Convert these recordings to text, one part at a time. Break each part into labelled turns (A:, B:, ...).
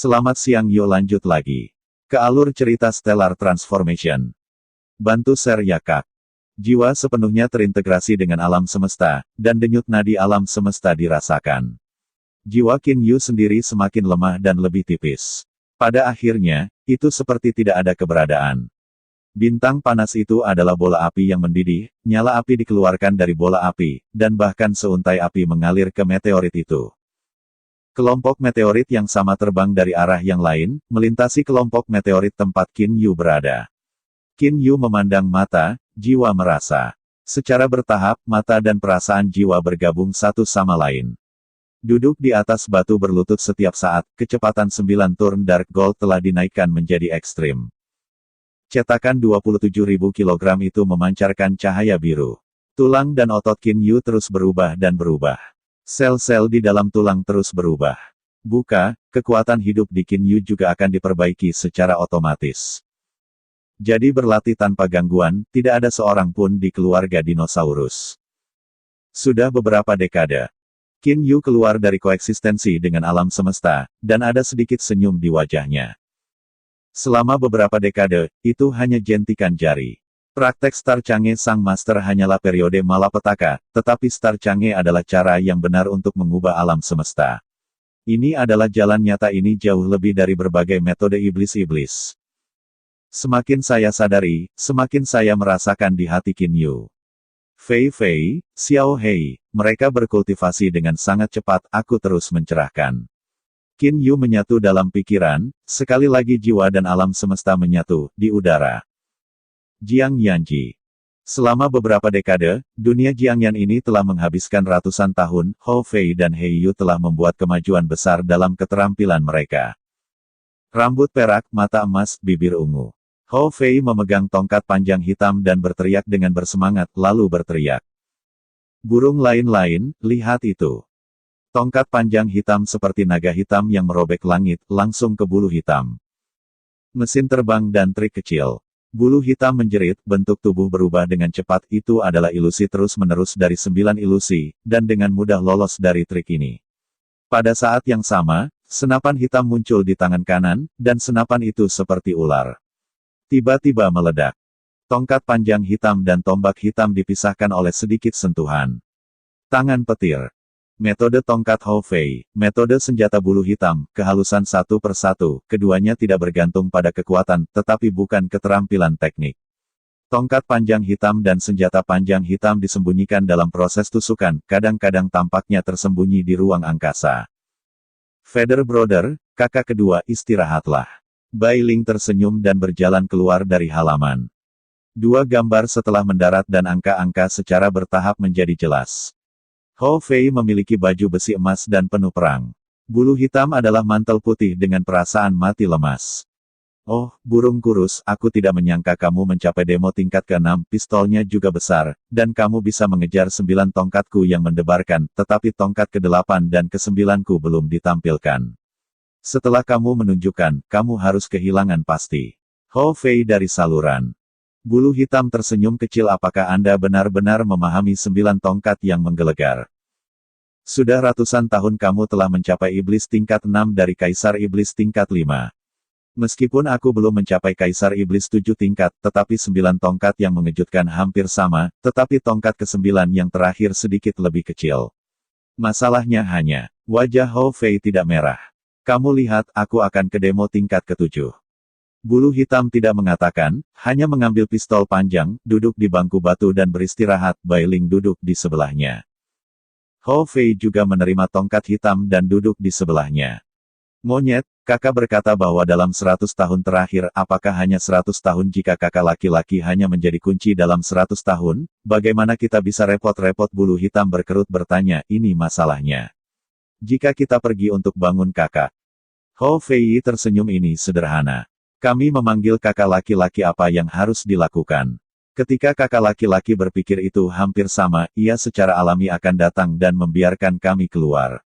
A: Selamat siang, yuk lanjut lagi. Ke alur cerita Stellar Transformation. Bantu share ya kak. Jiwa sepenuhnya terintegrasi dengan alam semesta, dan denyut nadi alam semesta dirasakan. Jiwa Qin Yu sendiri semakin lemah dan lebih tipis. Pada akhirnya, itu seperti tidak ada keberadaan. Bintang panas itu adalah bola api yang mendidih, nyala api dikeluarkan dari bola api, dan bahkan seuntai api mengalir ke meteorit itu. Kelompok meteorit yang sama terbang dari arah yang lain, melintasi kelompok meteorit tempat Qin Yu berada. Qin Yu memandang mata, jiwa merasa. Secara bertahap, mata dan perasaan jiwa bergabung satu sama lain. Duduk di atas batu berlutut setiap saat, kecepatan 9 turn Dark Gold telah dinaikkan menjadi ekstrim. Cetakan 27.000 kg itu memancarkan cahaya biru. Tulang dan otot Qin Yu terus berubah dan berubah. Sel-sel di dalam tulang terus berubah. Buka, kekuatan hidup di Qin Yu juga akan diperbaiki secara otomatis. Jadi berlatih tanpa gangguan, tidak ada seorang pun di keluarga dinosaurus. Sudah beberapa dekade, Qin Yu keluar dari koeksistensi dengan alam semesta, dan ada sedikit senyum di wajahnya. Selama beberapa dekade, itu hanya jentikan jari. Praktek Star Change Sang Master hanyalah periode malapetaka, tetapi Star Change adalah cara yang benar untuk mengubah alam semesta. Ini adalah jalan nyata, ini jauh lebih dari berbagai metode iblis-iblis. Semakin saya sadari, semakin saya merasakan di hati Qin Yu. Fei Fei, Xiao Hei, mereka berkultivasi dengan sangat cepat, aku terus mencerahkan. Qin Yu menyatu dalam pikiran, sekali lagi jiwa dan alam semesta menyatu, di udara. Jiang Yanji. Selama beberapa dekade, dunia Jiangyan ini telah menghabiskan ratusan tahun, Hou Fei dan Hei Yu telah membuat kemajuan besar dalam keterampilan mereka. Rambut perak, mata emas, bibir ungu. Hou Fei memegang tongkat panjang hitam dan berteriak dengan bersemangat, lalu berteriak. Burung lain-lain, lihat itu. Tongkat panjang hitam seperti naga hitam yang merobek langit, langsung ke bulu hitam. Mesin terbang dan trik kecil. Bulu hitam menjerit, bentuk tubuh berubah dengan cepat, itu adalah ilusi terus-menerus dari 9 ilusi, dan dengan mudah lolos dari trik ini. Pada saat yang sama, senapan hitam muncul di tangan kanan, dan senapan itu seperti ular. Tiba-tiba meledak. Tongkat panjang hitam dan tombak hitam dipisahkan oleh sedikit sentuhan. Tangan petir. Metode tongkat Hou Fei, metode senjata bulu hitam, kehalusan satu persatu, keduanya tidak bergantung pada kekuatan, tetapi bukan keterampilan teknik. Tongkat panjang hitam dan senjata panjang hitam disembunyikan dalam proses tusukan, kadang-kadang tampaknya tersembunyi di ruang angkasa. Feather Brother, kakak kedua, istirahatlah. Bai Ling tersenyum dan berjalan keluar dari halaman. 2 gambar setelah mendarat dan angka-angka secara bertahap menjadi jelas. Hou Fei memiliki baju besi emas dan penuh perang. Bulu hitam adalah mantel putih dengan perasaan mati lemas. Oh, burung kurus, aku tidak menyangka kamu mencapai demo tingkat ke-6, pistolnya juga besar, dan kamu bisa mengejar 9 tongkatku yang mendebarkan, tetapi tongkat ke-8 dan ke-9ku belum ditampilkan. Setelah kamu menunjukkan, kamu harus kehilangan pasti. Hou Fei dari saluran. Bulu hitam tersenyum kecil, apakah Anda benar-benar memahami 9 tongkat yang menggelegar? Sudah ratusan tahun kamu telah mencapai iblis tingkat 6 dari kaisar iblis tingkat 5. Meskipun aku belum mencapai kaisar iblis 7 tingkat, tetapi 9 tongkat yang mengejutkan hampir sama, tetapi tongkat ke-9 yang terakhir sedikit lebih kecil. Masalahnya hanya, wajah Hou Fei tidak merah. Kamu lihat, aku akan ke demo tingkat ke-7. Bulu hitam tidak mengatakan, hanya mengambil pistol panjang, duduk di bangku batu dan beristirahat, Bai Ling duduk di sebelahnya. Hou Fei juga menerima tongkat hitam dan duduk di sebelahnya. Monyet, kakak berkata bahwa dalam 100 tahun terakhir, apakah hanya 100 tahun jika kakak laki-laki hanya menjadi kunci dalam 100 tahun, bagaimana kita bisa repot-repot? Bulu hitam berkerut bertanya, ini masalahnya. Jika kita pergi untuk bangun kakak. Hou Fei tersenyum, ini sederhana. Kami memanggil kakak laki-laki, apa yang harus dilakukan? Ketika kakak laki-laki berpikir itu hampir sama, ia secara alami akan datang dan membiarkan kami keluar.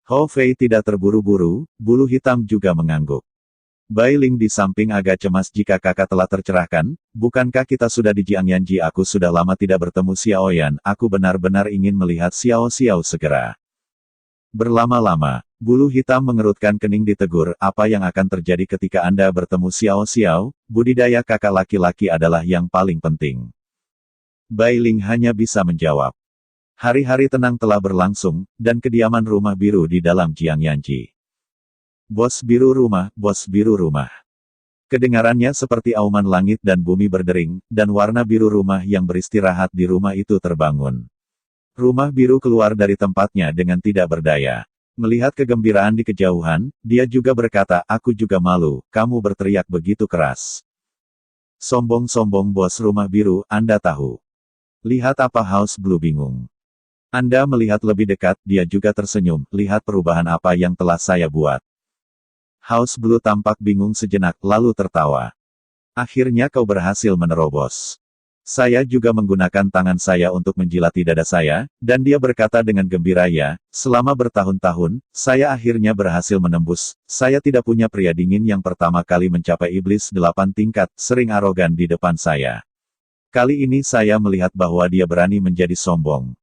A: Hou Fei tidak terburu-buru, bulu hitam juga mengangguk. Bai Ling di samping agak cemas, jika kakak telah tercerahkan, bukankah kita sudah di Jiangyanji? Aku sudah lama tidak bertemu Xiaoyan, aku benar-benar ingin melihat Xiao Xiao segera. Berlama-lama, bulu hitam mengerutkan kening ditegur, apa yang akan terjadi ketika Anda bertemu Xiao Xiao, budidaya kakak laki-laki adalah yang paling penting. Bai Ling hanya bisa menjawab. Hari-hari tenang telah berlangsung, dan kediaman rumah biru di dalam Jiangyanji. Bos biru rumah, bos biru rumah. Kedengarannya seperti auman langit dan bumi berdering, dan warna biru rumah yang beristirahat di rumah itu terbangun. Rumah biru keluar dari tempatnya dengan tidak berdaya. Melihat kegembiraan di kejauhan, dia juga berkata, aku juga malu, kamu berteriak begitu keras. Sombong-sombong bos rumah biru, Anda tahu. Lihat apa House Blue bingung. Anda melihat lebih dekat, dia juga tersenyum, lihat perubahan apa yang telah saya buat. House Blue tampak bingung sejenak, lalu tertawa. Akhirnya kau berhasil menerobos. Saya juga menggunakan tangan saya untuk menjilati dada saya, dan dia berkata dengan gembira ya, selama bertahun-tahun, saya akhirnya berhasil menembus, saya tidak punya pria dingin yang pertama kali mencapai iblis 8 tingkat, sering arogan di depan saya. Kali ini saya melihat bahwa dia berani menjadi sombong.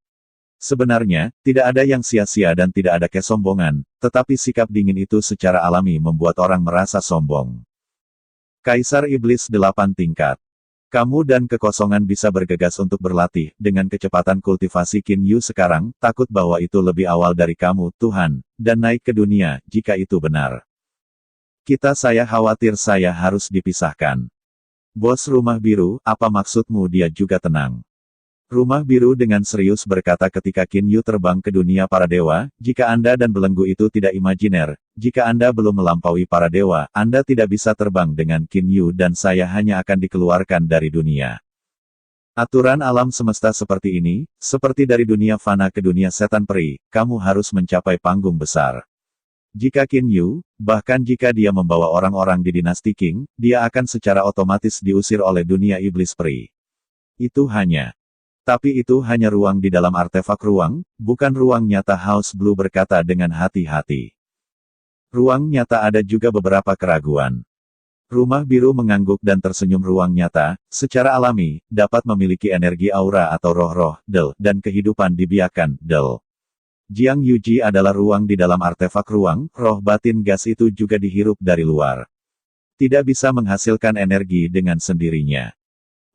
A: Sebenarnya, tidak ada yang sia-sia dan tidak ada kesombongan, tetapi sikap dingin itu secara alami membuat orang merasa sombong. Kaisar Iblis 8 tingkat. Kamu dan kekosongan bisa bergegas untuk berlatih, dengan kecepatan kultivasi Qin Yu sekarang, takut bahwa itu lebih awal dari kamu, Tuhan, dan naik ke dunia, jika itu benar. Saya khawatir saya harus dipisahkan. Bos rumah biru, apa maksudmu? Dia juga tenang. Rumah biru dengan serius berkata ketika Qin Yu terbang ke dunia para dewa, jika Anda dan belenggu itu tidak imajiner, jika Anda belum melampaui para dewa, Anda tidak bisa terbang dengan Qin Yu dan saya hanya akan dikeluarkan dari dunia. Aturan alam semesta seperti ini, seperti dari dunia fana ke dunia setan peri, kamu harus mencapai panggung besar. Jika Qin Yu, bahkan jika dia membawa orang-orang di dinasti Qing, dia akan secara otomatis diusir oleh dunia iblis peri. Tapi itu hanya ruang di dalam artefak ruang, bukan ruang nyata. House Blue berkata dengan hati-hati. Ruang nyata ada juga beberapa keraguan. Rumah biru mengangguk dan tersenyum. Ruang nyata, secara alami, dapat memiliki energi aura atau roh-roh, del, dan kehidupan dibiarkan, del. Jiang Yuji adalah ruang di dalam artefak ruang, roh batin gas itu juga dihirup dari luar. Tidak bisa menghasilkan energi dengan sendirinya.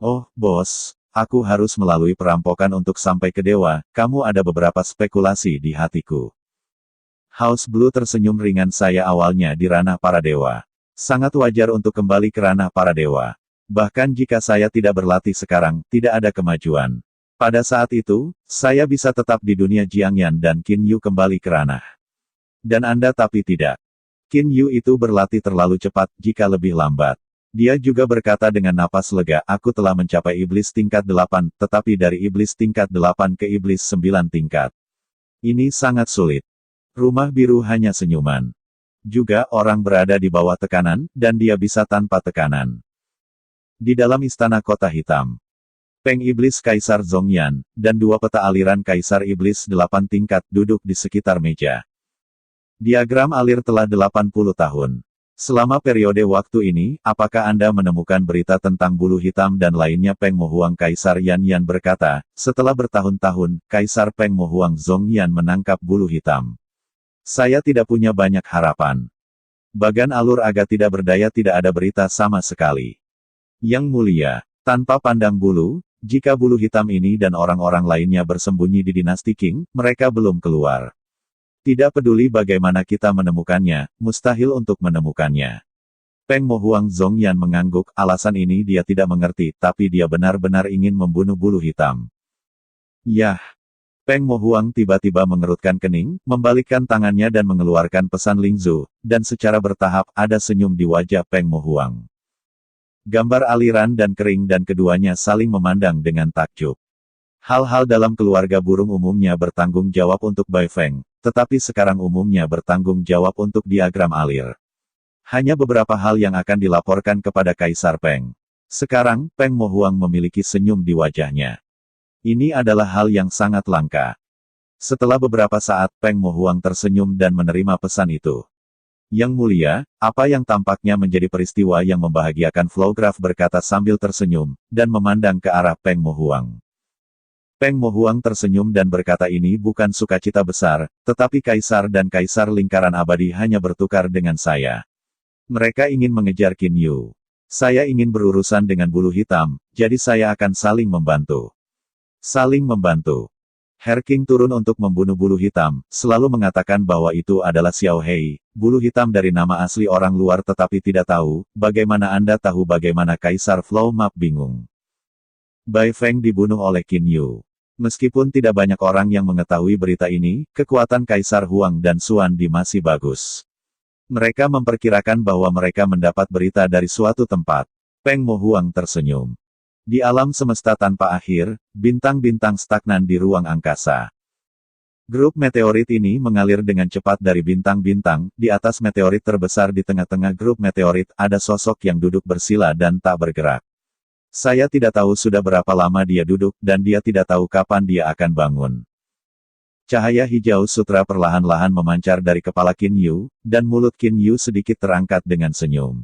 A: Oh, bos. Aku harus melalui perampokan untuk sampai ke dewa, kamu ada beberapa spekulasi di hatiku. House Blue tersenyum ringan. Saya awalnya di ranah para dewa. Sangat wajar untuk kembali ke ranah para dewa. Bahkan jika saya tidak berlatih sekarang, tidak ada kemajuan. Pada saat itu, saya bisa tetap di dunia Jiangyan dan Qin Yu kembali ke ranah. Dan Anda tapi tidak. Qin Yu itu berlatih terlalu cepat, jika lebih lambat. Dia juga berkata dengan napas lega, aku telah mencapai iblis tingkat 8, tetapi dari iblis tingkat 8 ke iblis 9 tingkat. Ini sangat sulit. Rumah biru hanya senyuman. Juga orang berada di bawah tekanan, dan dia bisa tanpa tekanan. Di dalam istana kota hitam. Peng Iblis Kaisar Zhongyan, dan 2 peta aliran Kaisar Iblis 8 tingkat duduk di sekitar meja. Diagram alir telah 80 tahun. Selama periode waktu ini, apakah Anda menemukan berita tentang bulu hitam dan lainnya? Peng Mohuang Kaisar Yan Yan berkata, setelah bertahun-tahun, Kaisar Peng Mohuang Zhongyan menangkap bulu hitam. Saya tidak punya banyak harapan. Bagan alur agak tidak berdaya, tidak ada berita sama sekali. Yang mulia, tanpa pandang bulu, jika bulu hitam ini dan orang-orang lainnya bersembunyi di dinasti Qing, mereka belum keluar. Tidak peduli bagaimana kita menemukannya, mustahil untuk menemukannya. Peng Mohuang Zhongyan mengangguk, alasan ini dia tidak mengerti, tapi dia benar-benar ingin membunuh bulu hitam. Yah! Peng Mohuang tiba-tiba mengerutkan kening, membalikkan tangannya dan mengeluarkan pesan Lingzu, dan secara bertahap, ada senyum di wajah Peng Mohuang. Gambar aliran dan kering dan keduanya saling memandang dengan takjub. Hal-hal dalam keluarga burung umumnya bertanggung jawab untuk Bai Feng, tetapi sekarang umumnya bertanggung jawab untuk diagram alir. Hanya beberapa hal yang akan dilaporkan kepada Kaisar Peng. Sekarang, Peng Mohuang memiliki senyum di wajahnya. Ini adalah hal yang sangat langka. Setelah beberapa saat, Peng Mohuang tersenyum dan menerima pesan itu. Yang mulia, apa yang tampaknya menjadi peristiwa yang membahagiakan Flowgraph berkata sambil tersenyum, dan memandang ke arah Peng Mohuang. Peng Mo Huang tersenyum dan berkata ini bukan sukacita besar, tetapi kaisar dan kaisar lingkaran abadi hanya bertukar dengan saya. Mereka ingin mengejar Qin Yu. Saya ingin berurusan dengan bulu hitam, jadi saya akan saling membantu. Saling membantu. Her King turun untuk membunuh bulu hitam, selalu mengatakan bahwa itu adalah Xiao Hei, bulu hitam dari nama asli orang luar tetapi tidak tahu, bagaimana Anda tahu bagaimana Kaisar Flow Map bingung. Bai Feng dibunuh oleh Qin Yu. Meskipun tidak banyak orang yang mengetahui berita ini, kekuatan Kaisar Huang dan Xuan Di masih bagus. Mereka memperkirakan bahwa mereka mendapat berita dari suatu tempat. Peng Mo Huang tersenyum. Di alam semesta tanpa akhir, bintang-bintang stagnan di ruang angkasa. Grup meteorit ini mengalir dengan cepat dari bintang-bintang, di atas meteorit terbesar di tengah-tengah grup meteorit ada sosok yang duduk bersila dan tak bergerak. Saya tidak tahu sudah berapa lama dia duduk dan dia tidak tahu kapan dia akan bangun. Cahaya hijau sutra perlahan-lahan memancar dari kepala Qin Yu, dan mulut Qin Yu sedikit terangkat dengan senyum.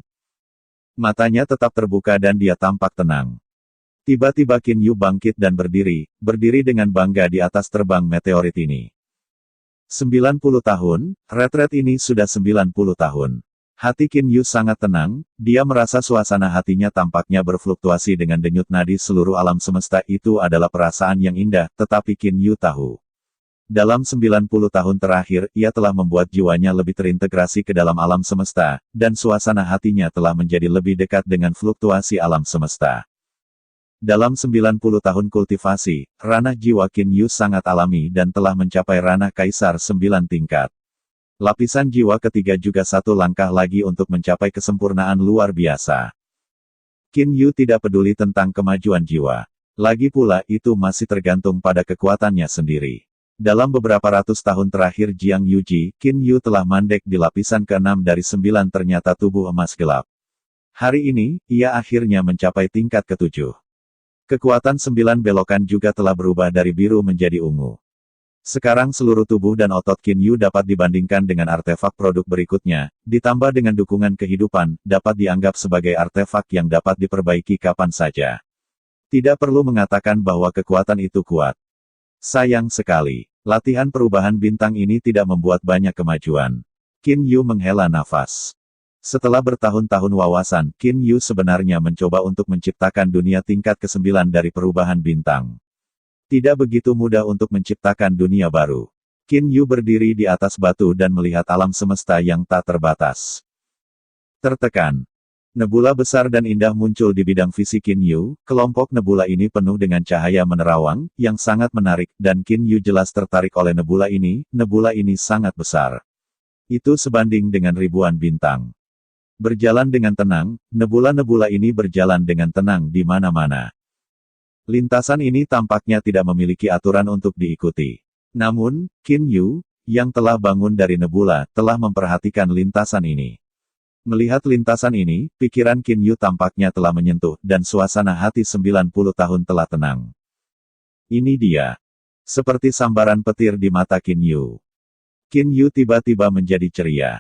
A: Matanya tetap terbuka dan dia tampak tenang. Tiba-tiba Qin Yu bangkit dan berdiri dengan bangga di atas terbang meteorit ini. 90 tahun, retret ini sudah 90 tahun. Hati Qin Yu sangat tenang, dia merasa suasana hatinya tampaknya berfluktuasi dengan denyut nadi seluruh alam semesta itu adalah perasaan yang indah, tetapi Qin Yu tahu. Dalam 90 tahun terakhir, ia telah membuat jiwanya lebih terintegrasi ke dalam alam semesta, dan suasana hatinya telah menjadi lebih dekat dengan fluktuasi alam semesta. Dalam 90 tahun kultivasi, ranah jiwa Qin Yu sangat alami dan telah mencapai ranah kaisar 9 tingkat. Lapisan jiwa ketiga juga satu langkah lagi untuk mencapai kesempurnaan luar biasa. Qin Yu tidak peduli tentang kemajuan jiwa. Lagi pula itu masih tergantung pada kekuatannya sendiri. Dalam beberapa ratus tahun terakhir Jiang Yuji, Qin Yu telah mandek di lapisan ke-6 dari 9 ternyata tubuh emas gelap. Hari ini, ia akhirnya mencapai tingkat ke-7. Kekuatan 9 belokan juga telah berubah dari biru menjadi ungu. Sekarang seluruh tubuh dan otot Qin Yu dapat dibandingkan dengan artefak produk berikutnya, ditambah dengan dukungan kehidupan, dapat dianggap sebagai artefak yang dapat diperbaiki kapan saja. Tidak perlu mengatakan bahwa kekuatan itu kuat. Sayang sekali, latihan perubahan bintang ini tidak membuat banyak kemajuan. Qin Yu menghela nafas. Setelah bertahun-tahun wawasan, Qin Yu sebenarnya mencoba untuk menciptakan dunia tingkat ke-9 dari perubahan bintang. Tidak begitu mudah untuk menciptakan dunia baru. Qin Yu berdiri di atas batu dan melihat alam semesta yang tak terbatas. Tertekan. Nebula besar dan indah muncul di bidang visi Qin Yu, kelompok nebula ini penuh dengan cahaya menerawang, yang sangat menarik, dan Qin Yu jelas tertarik oleh nebula ini sangat besar. Itu sebanding dengan ribuan bintang. Berjalan dengan tenang, nebula-nebula ini berjalan dengan tenang di mana-mana. Lintasan ini tampaknya tidak memiliki aturan untuk diikuti. Namun, Qin Yu, yang telah bangun dari nebula, telah memperhatikan lintasan ini. Melihat lintasan ini, pikiran Qin Yu tampaknya telah menyentuh, dan suasana hati 90 tahun telah tenang. Ini dia. Seperti sambaran petir di mata Qin Yu. Qin Yu tiba-tiba menjadi ceria.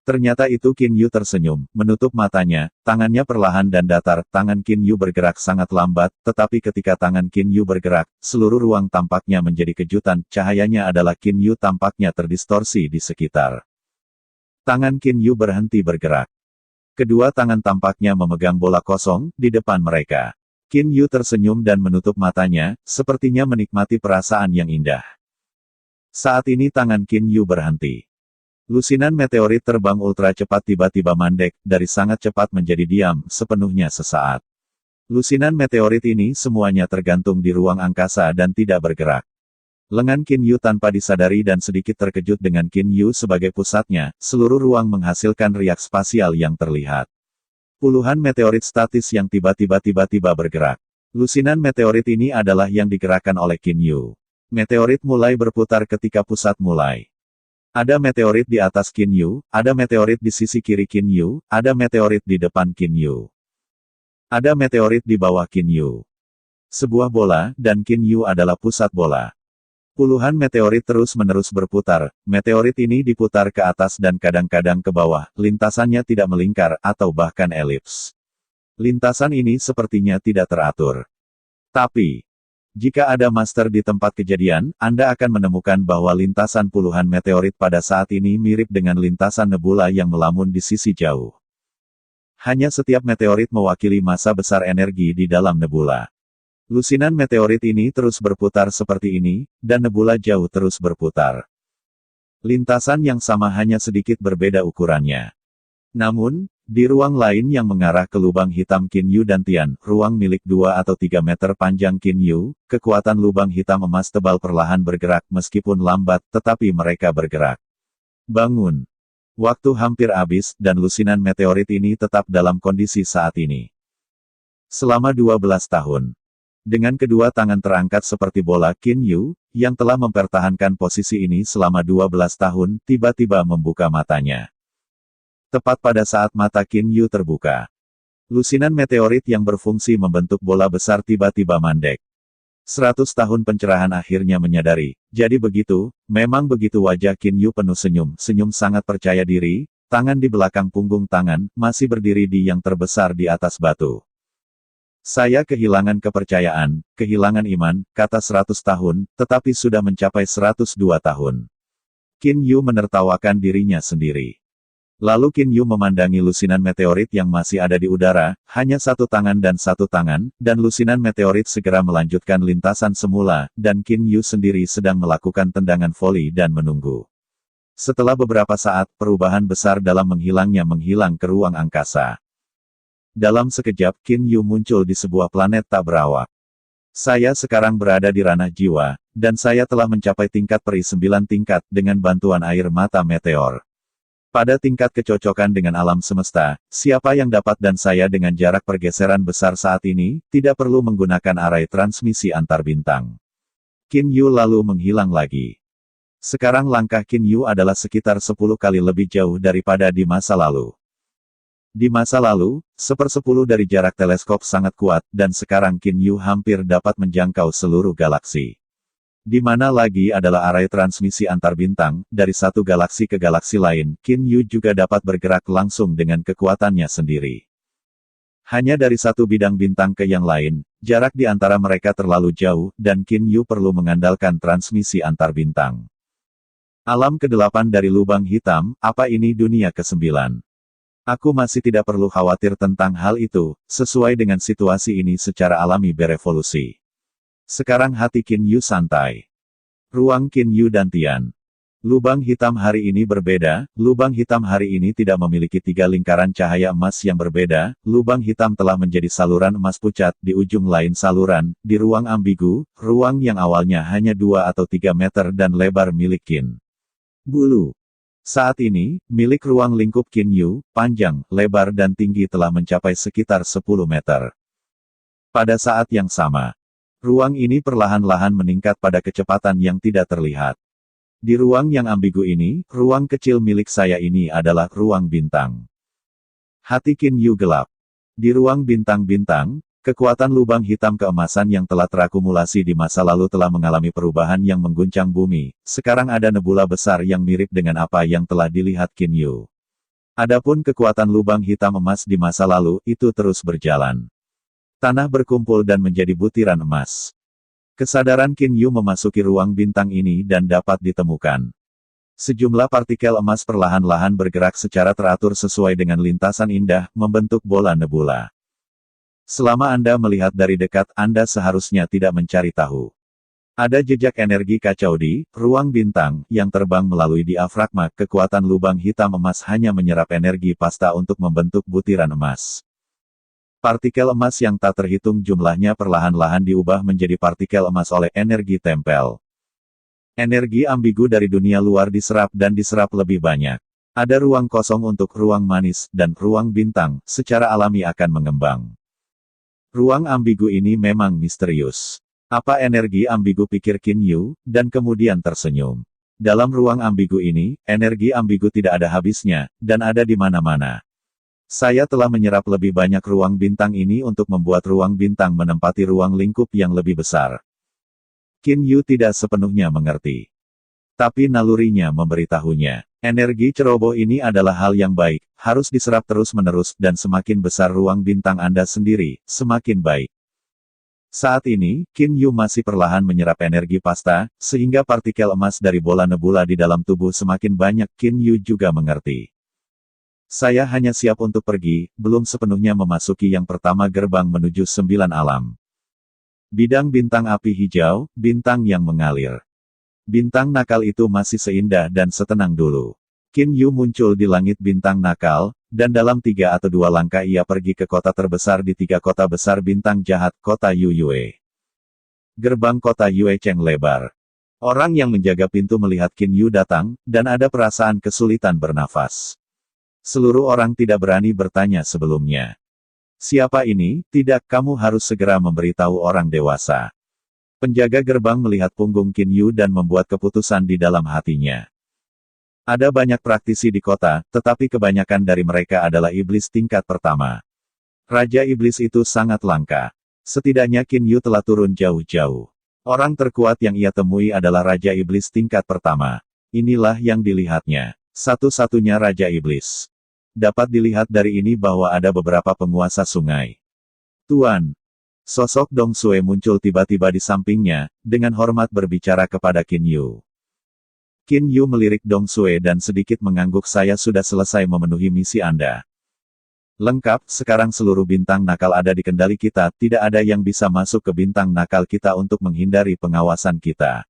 A: Ternyata itu Qin Yu tersenyum, menutup matanya, tangannya perlahan dan datar, tangan Qin Yu bergerak sangat lambat, tetapi ketika tangan Qin Yu bergerak, seluruh ruang tampaknya menjadi kejutan, cahayanya adalah Qin Yu tampaknya terdistorsi di sekitar. Tangan Qin Yu berhenti bergerak. Kedua tangan tampaknya memegang bola kosong, di depan mereka. Qin Yu tersenyum dan menutup matanya, sepertinya menikmati perasaan yang indah. Saat ini tangan Qin Yu berhenti. Lusinan meteorit terbang ultra cepat tiba-tiba mandek, dari sangat cepat menjadi diam, sepenuhnya sesaat. Lusinan meteorit ini semuanya tergantung di ruang angkasa dan tidak bergerak. Lengan Qin Yu tanpa disadari dan sedikit terkejut dengan Qin Yu sebagai pusatnya, seluruh ruang menghasilkan riak spasial yang terlihat. Puluhan meteorit statis yang tiba-tiba bergerak. Lusinan meteorit ini adalah yang digerakkan oleh Qin Yu. Meteorit mulai berputar ketika pusat mulai. Ada meteorit di atas Qin Yu, ada meteorit di sisi kiri Qin Yu, ada meteorit di depan Qin Yu. Ada meteorit di bawah Qin Yu. Sebuah bola, dan Qin Yu adalah pusat bola. Puluhan meteorit terus-menerus berputar, meteorit ini diputar ke atas dan kadang-kadang ke bawah, lintasannya tidak melingkar, atau bahkan elips. Lintasan ini sepertinya tidak teratur. Tapi, Jika ada master di tempat kejadian, Anda akan menemukan bahwa lintasan puluhan meteorit pada saat ini mirip dengan lintasan nebula yang melamun di sisi jauh. Hanya setiap meteorit mewakili massa besar energi di dalam nebula. Lusinan meteorit ini terus berputar seperti ini, dan nebula jauh terus berputar. Lintasan yang sama hanya sedikit berbeda ukurannya. Namun, di ruang lain yang mengarah ke lubang hitam Kinyu dan Tian, ruang milik 2 atau 3 meter panjang Kinyu, kekuatan lubang hitam emas tebal perlahan bergerak meskipun lambat, tetapi mereka bergerak. Bangun. Waktu hampir habis, dan lusinan meteorit ini tetap dalam kondisi saat ini. Selama 12 tahun. Dengan kedua tangan terangkat seperti bola, Kinyu, yang telah mempertahankan posisi ini selama 12 tahun, tiba-tiba membuka matanya. Tepat pada saat mata Kinyu terbuka. Lusinan meteorit yang berfungsi membentuk bola besar tiba-tiba mandek. 100 tahun pencerahan akhirnya menyadari, jadi begitu, memang begitu. Wajah Kinyu penuh senyum, senyum sangat percaya diri, tangan di belakang punggung tangan, masih berdiri di yang terbesar di atas batu. Saya kehilangan kepercayaan, kehilangan iman, kata 100 tahun, tetapi sudah mencapai 102 tahun. Kinyu menertawakan dirinya sendiri. Lalu Kinyu memandangi lusinan meteorit yang masih ada di udara, hanya satu tangan, dan lusinan meteorit segera melanjutkan lintasan semula, dan Kinyu sendiri sedang melakukan tendangan voli dan menunggu. Setelah beberapa saat, perubahan besar dalam menghilangnya menghilang ke ruang angkasa. Dalam sekejap, Kinyu muncul di sebuah planet tak berawak. Saya sekarang berada di ranah jiwa, dan saya telah mencapai tingkat peri 9 tingkat dengan bantuan air mata meteor. Pada tingkat kecocokan dengan alam semesta, siapa yang dapat dan saya dengan jarak pergeseran besar saat ini, tidak perlu menggunakan arai transmisi antar bintang. Kinyu lalu menghilang lagi. Sekarang langkah Kinyu adalah sekitar 10 kali lebih jauh daripada di masa lalu. Di masa lalu, 1/10 dari jarak teleskop sangat kuat, dan sekarang Kinyu hampir dapat menjangkau seluruh galaksi. Di mana lagi adalah arai transmisi antar bintang, dari satu galaksi ke galaksi lain, Kinyu juga dapat bergerak langsung dengan kekuatannya sendiri. Hanya dari satu bidang bintang ke yang lain, jarak di antara mereka terlalu jauh, dan Kinyu perlu mengandalkan transmisi antar bintang. Alam ke-8 dari lubang hitam, apa ini dunia ke-9? Aku masih tidak perlu khawatir tentang hal itu, sesuai dengan situasi ini secara alami berevolusi. Sekarang hati Kinyu santai. Ruang Kinyu dan Tian. Lubang hitam hari ini berbeda, lubang hitam hari ini tidak memiliki 3 lingkaran cahaya emas yang berbeda, lubang hitam telah menjadi saluran emas pucat di ujung lain saluran, di ruang ambigu, ruang yang awalnya hanya 2 atau 3 meter dan lebar milik Kin Bulu. Saat ini, milik ruang lingkup Kinyu, panjang, lebar dan tinggi telah mencapai sekitar 10 meter. Pada saat yang sama, ruang ini perlahan-lahan meningkat pada kecepatan yang tidak terlihat. Di ruang yang ambigu ini, ruang kecil milik saya ini adalah ruang bintang. Hati Kinyu gelap. Di ruang bintang-bintang, kekuatan lubang hitam keemasan yang telah terakumulasi di masa lalu telah mengalami perubahan yang mengguncang bumi. Sekarang ada nebula besar yang mirip dengan apa yang telah dilihat Kinyu. Adapun kekuatan lubang hitam emas di masa lalu, itu terus berjalan. Tanah berkumpul dan menjadi butiran emas. Kesadaran Kinyu memasuki ruang bintang ini dan dapat ditemukan. Sejumlah partikel emas perlahan-lahan bergerak secara teratur sesuai dengan lintasan indah, membentuk bola nebula. Selama Anda melihat dari dekat, Anda seharusnya tidak mencari tahu. Ada jejak energi kacau di ruang bintang yang terbang melalui diafragma. Kekuatan lubang hitam emas hanya menyerap energi pasta untuk membentuk butiran emas. Partikel emas yang tak terhitung jumlahnya perlahan-lahan diubah menjadi partikel emas oleh energi tempel. Energi ambigu dari dunia luar diserap dan diserap lebih banyak. Ada ruang kosong untuk ruang manis, dan ruang bintang, secara alami akan mengembang. Ruang ambigu ini memang misterius. Apa energi ambigu, pikir Kinyu, dan kemudian tersenyum. Dalam ruang ambigu ini, energi ambigu tidak ada habisnya, dan ada di mana-mana. Saya telah menyerap lebih banyak ruang bintang ini untuk membuat ruang bintang menempati ruang lingkup yang lebih besar. Kinyu tidak sepenuhnya mengerti. Tapi nalurinya memberitahunya. Energi ceroboh ini adalah hal yang baik, harus diserap terus-menerus, dan semakin besar ruang bintang Anda sendiri, semakin baik. Saat ini, Qin Yu masih perlahan menyerap energi pasta, sehingga partikel emas dari bola nebula di dalam tubuh semakin banyak. Qin Yu juga mengerti. Saya hanya siap untuk pergi, belum sepenuhnya memasuki yang pertama gerbang menuju 9 alam. Bidang bintang api hijau, bintang yang mengalir. Bintang nakal itu masih seindah dan setenang dulu. Qin Yu muncul di langit bintang nakal, dan dalam 3 atau 2 langkah ia pergi ke kota terbesar di 3 kota besar bintang jahat, kota Yue. Gerbang kota Yue Cheng lebar. Orang yang menjaga pintu melihat Qin Yu datang, dan ada perasaan kesulitan bernafas. Seluruh orang tidak berani bertanya sebelumnya. Siapa ini? Tidak, kamu harus segera memberitahu orang dewasa. Penjaga gerbang melihat punggung Qin Yu dan membuat keputusan di dalam hatinya. Ada banyak praktisi di kota, tetapi kebanyakan dari mereka adalah iblis tingkat pertama. Raja iblis itu sangat langka. Setidaknya Qin Yu telah turun jauh-jauh. Orang terkuat yang ia temui adalah Raja Iblis tingkat pertama. Inilah yang dilihatnya. Satu-satunya Raja Iblis. Dapat dilihat dari ini bahwa ada beberapa penguasa sungai. Tuan. Sosok Dong Sue muncul tiba-tiba di sampingnya, dengan hormat berbicara kepada Qin Yu. Qin Yu melirik Dong Sue dan sedikit mengangguk. Saya sudah selesai memenuhi misi Anda. Lengkap, sekarang seluruh bintang nakal ada di kendali kita, tidak ada yang bisa masuk ke bintang nakal kita untuk menghindari pengawasan kita.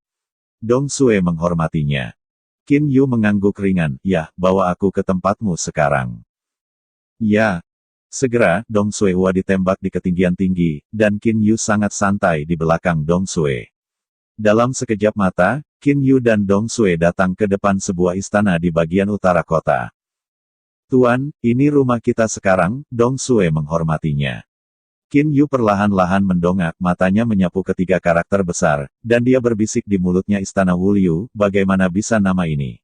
A: Dong Sue menghormatinya. Qin Yu mengangguk ringan, ya, bawa aku ke tempatmu sekarang. Ya. Segera, Dong Sue Hua ditembak di ketinggian tinggi, dan Qin Yu sangat santai di belakang Dong Sue. Dalam sekejap mata, Qin Yu dan Dong Sue datang ke depan sebuah istana di bagian utara kota. Tuan, ini rumah kita sekarang, Dong Sue menghormatinya. Qin Yu perlahan-lahan mendongak, matanya menyapu ketiga karakter besar, dan dia berbisik di mulutnya Istana Wulyu, bagaimana bisa nama ini?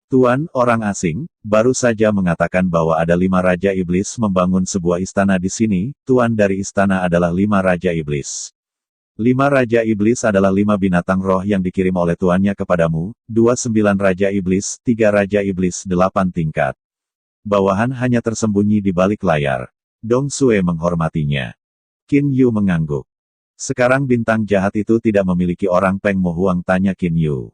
A: Tuan, orang asing, baru saja mengatakan bahwa ada 5 Raja Iblis membangun sebuah istana di sini, Tuan dari istana adalah 5 Raja Iblis. 5 Raja Iblis adalah 5 binatang roh yang dikirim oleh tuannya kepadamu, 29 Raja Iblis, 3 Raja Iblis 8 tingkat. Bawahan hanya tersembunyi di balik layar. Dong Sue menghormatinya. Qin Yu mengangguk. Sekarang bintang jahat itu tidak memiliki orang. Peng Mo Huang tanya Qin Yu.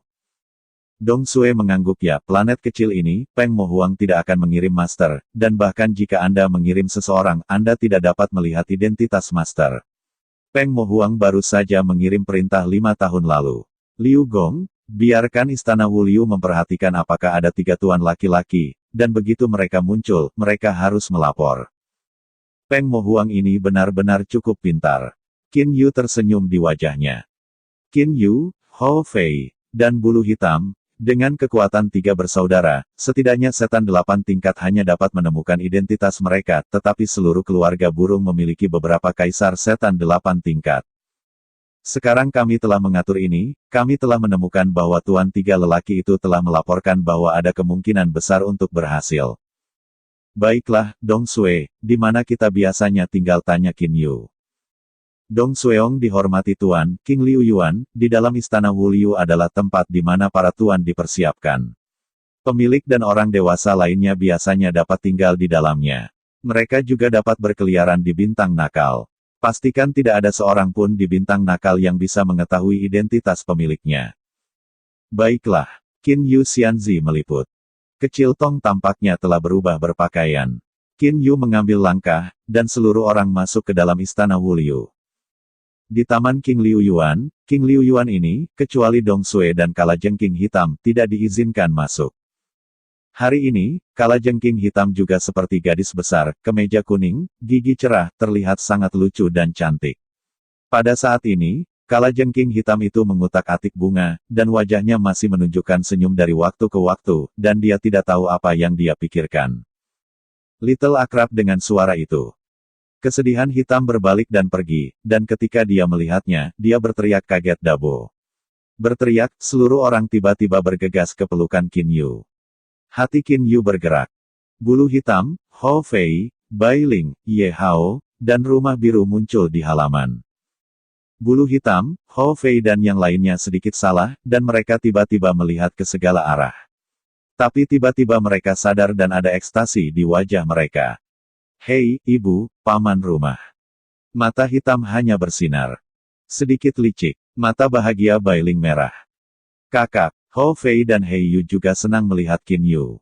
A: Dong Sue mengangguk. Ya, planet kecil ini, Peng Mo Huang tidak akan mengirim master, dan bahkan jika Anda mengirim seseorang, Anda tidak dapat melihat identitas master. Peng Mo Huang baru saja mengirim perintah 5 tahun lalu. Liu Gong, biarkan Istana Wulyu memperhatikan apakah ada 3 tuan laki-laki, dan begitu mereka muncul, mereka harus melapor. Peng Mo Huang ini benar-benar cukup pintar. Qin Yu tersenyum di wajahnya. Qin Yu, Hou Fei, dan Bulu Hitam, dengan kekuatan 3 bersaudara, setidaknya setan 8 tingkat hanya dapat menemukan identitas mereka, tetapi seluruh keluarga burung memiliki beberapa kaisar setan 8 tingkat. Sekarang kami telah mengatur ini, kami telah menemukan bahwa tuan 3 lelaki itu telah melaporkan bahwa ada kemungkinan besar untuk berhasil. Baiklah, Dong Sue, di mana kita biasanya tinggal tanya Qin Yu. Dong Sueong dihormati Tuan, King Liu Yuan, di dalam istana Wulyu adalah tempat di mana para tuan dipersiapkan. Pemilik dan orang dewasa lainnya biasanya dapat tinggal di dalamnya. Mereka juga dapat berkeliaran di bintang nakal. Pastikan tidak ada seorang pun di bintang nakal yang bisa mengetahui identitas pemiliknya. Baiklah, Qin Yu Xianzi meliput. Kecil Tong tampaknya telah berubah berpakaian. Qin Yu mengambil langkah, dan seluruh orang masuk ke dalam istana Wulyu. Di taman King Liu Yuan ini, kecuali Dong Sue dan Kalajengking Hitam, tidak diizinkan masuk. Hari ini, Kalajengking Hitam juga seperti gadis besar, kemeja kuning, gigi cerah, terlihat sangat lucu dan cantik. Pada saat ini, Kalajengking Hitam itu mengutak-atik bunga, dan wajahnya masih menunjukkan senyum dari waktu ke waktu, dan dia tidak tahu apa yang dia pikirkan. Little akrab dengan suara itu. Kesedihan hitam berbalik dan pergi, dan ketika dia melihatnya, dia berteriak kaget Dabo. Berteriak, seluruh orang tiba-tiba bergegas ke pelukan Qin Yu. Hati Qin Yu bergerak. Bulu Hitam, Hou Fei, Bai Ling, Ye Hao, dan Rumah Biru muncul di halaman. Bulu Hitam, Hou Fei dan yang lainnya sedikit salah, dan mereka tiba-tiba melihat ke segala arah. Tapi tiba-tiba mereka sadar dan ada ekstasi di wajah mereka. Hei, ibu, paman rumah. Mata hitam hanya bersinar. Sedikit licik. Mata bahagia Bailing merah. Kakak, Hou Fei dan He Yu juga senang melihat Qin Yu.